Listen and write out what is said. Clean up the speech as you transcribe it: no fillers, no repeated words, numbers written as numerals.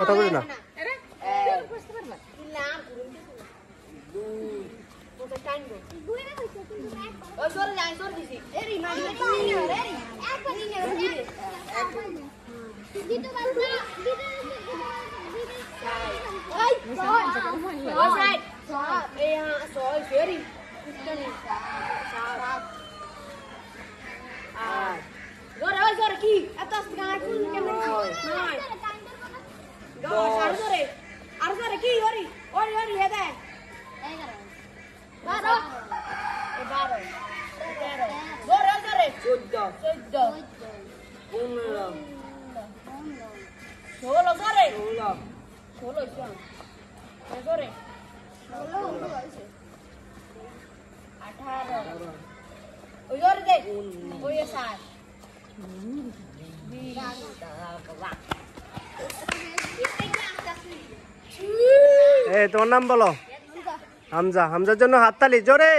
কথা বলি না Zora aqui, atas ganhar pun kemen. Nai. Zora. Zora aqui, ori. Ori heda. 12. 12. Zora. 14. 15. 16 Zora. 16 siang. Zora. 18. Oi Zora deh. Oh ya sah. তোমার নাম বলো হামজা হামজার জন্য হাততালি জোরে